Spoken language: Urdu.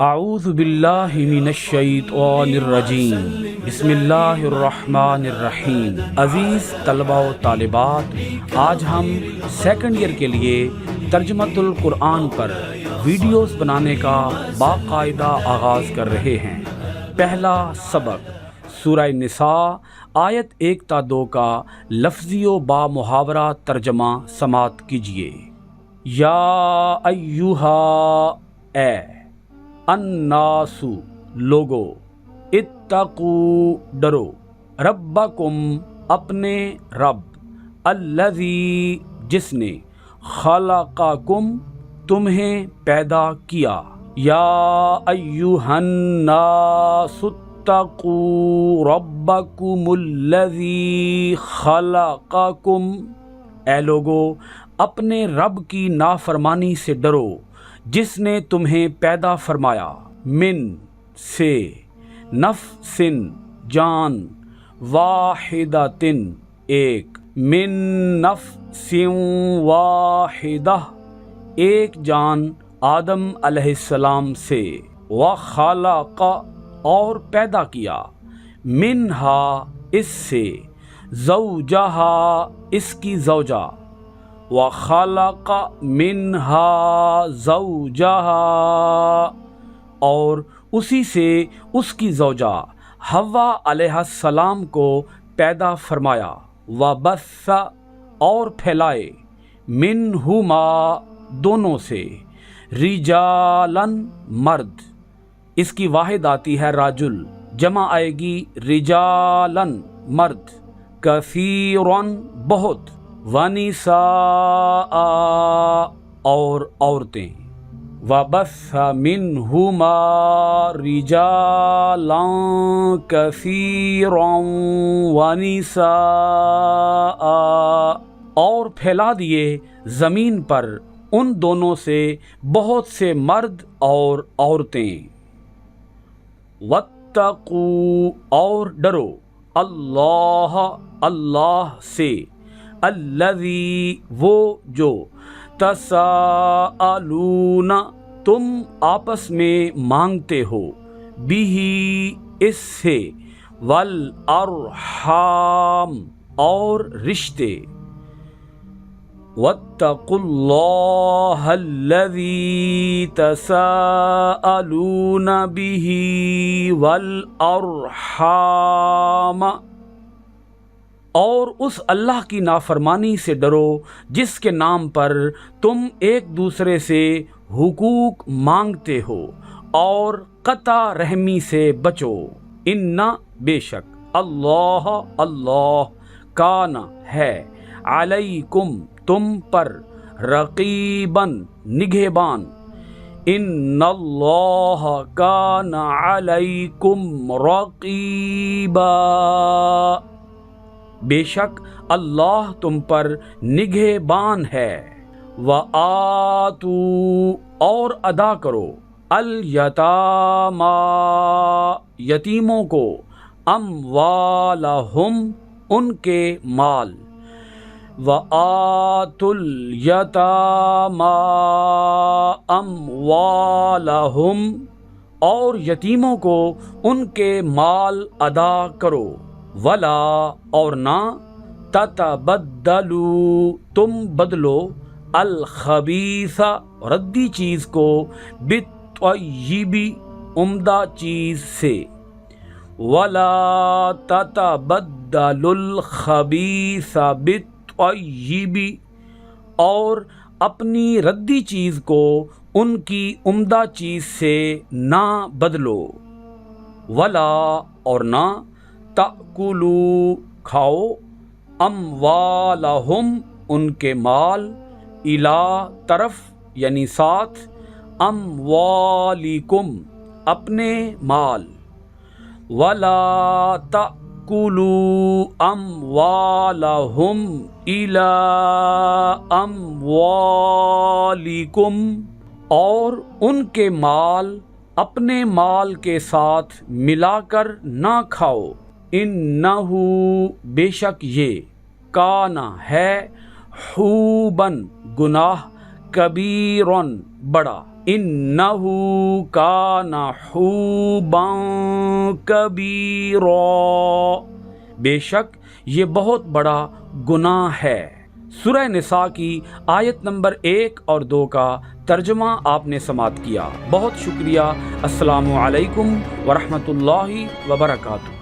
اعوذ باللہ من الشیطان الرجیم بسم اللہ الرحمن الرحیم۔ عزیز طلباء و طالبات، آج ہم سیکنڈ ایئر کے لیے ترجمۃ القرآن پر ویڈیوز بنانے کا باقاعدہ آغاز کر رہے ہیں۔ پہلا سبق سورہ نساء آیت 1 تا 2 کا لفظی و با محاورہ ترجمہ سماعت کیجیے۔ یا ایہا، اے الناس لوگو، اتقو ڈرو، ربکم اپنے رب، الذی جس نے، خلقکم تمہیں پیدا کیا، یا ایہا الناس اتقو ربکم الذی خلقکم، اے لوگو اپنے رب کی نافرمانی سے ڈرو جس نے تمہیں پیدا فرمایا، من سے، نفس جان، واحدۃ ایک، من نفس واحدہ ایک جان آدم علیہ السلام سے، وخلق اور پیدا کیا، منہا اس سے، زوجہا اس کی زوجہ، وَخَلَقَ مِنْهَا زَوْجَهَا اور اسی سے اس کی زوجہ حوا علیہ السلام کو پیدا فرمایا، وَبَثَّ اور پھیلائے، مِنْهُمَا دونوں سے، رِجَالًا مرد، اس کی واحد آتی ہے راجل، جمع آئے گی رِجَالًا مرد، کثیراً بہت، وَنِسَاءَ اور عورتیں، وَبَثَّ مِنْهُمَا رِجَالًا كَثِيرًا وَنِسَاءَ اور پھیلا دیے زمین پر ان دونوں سے بہت سے مرد اور عورتیں، وَاتَّقُوا اور ڈرو، اللہ اللہ سے، الذی وہ جو، تساءلون تم آپس میں مانگتے ہو، بہ اس سے، والارحام اور رشتے، واتقوا اللہ الذی تساءلون بہ والارحام اور اس اللہ کی نافرمانی سے ڈرو جس کے نام پر تم ایک دوسرے سے حقوق مانگتے ہو، اور قطع رحمی سے بچو، ان بے شک، اللہ اللہ، کان ہے، علیکم تم پر، رقیباً نگہبان، ان اللہ کان علیکم رقیبا بے شک اللہ تم پر نگہبان ہے، وَآتُوا اور ادا کرو، الیتامیٰ یتیموں کو، اموالہم ان کے مال، وَآتُوا الیتامیٰ اموالہم اور یتیموں کو ان کے مال ادا کرو، ولا اور نہ، تتبدلوا تم بدلو، الخبیث ردی چیز کو، بالطیب عمدہ چیز سے، ولا تتبدلوا الخبیث بالطیب اور اپنی ردی چیز کو ان کی عمدہ چیز سے نہ بدلو، ولا اور نہ، تأکلوا کھاؤ، اموالہم ان کے مال، الی طرف یعنی ساتھ، اموالکم اپنے مال، ولا تأکلوا اموالہم الی اموالکم اور ان کے مال اپنے مال کے ساتھ ملا کر نہ کھاؤ، انہو بے شک یہ، کانا ہے، حوباً گناہ، کبیرن بڑا، انہو کان حوبا کبیرا، بے شک یہ بہت بڑا گناہ ہے۔ سورہ نساء کی آیت نمبر 1 اور 2 کا ترجمہ آپ نے سماعت کیا۔ بہت شکریہ۔ السلام علیکم ورحمۃ اللہ وبرکاتہ۔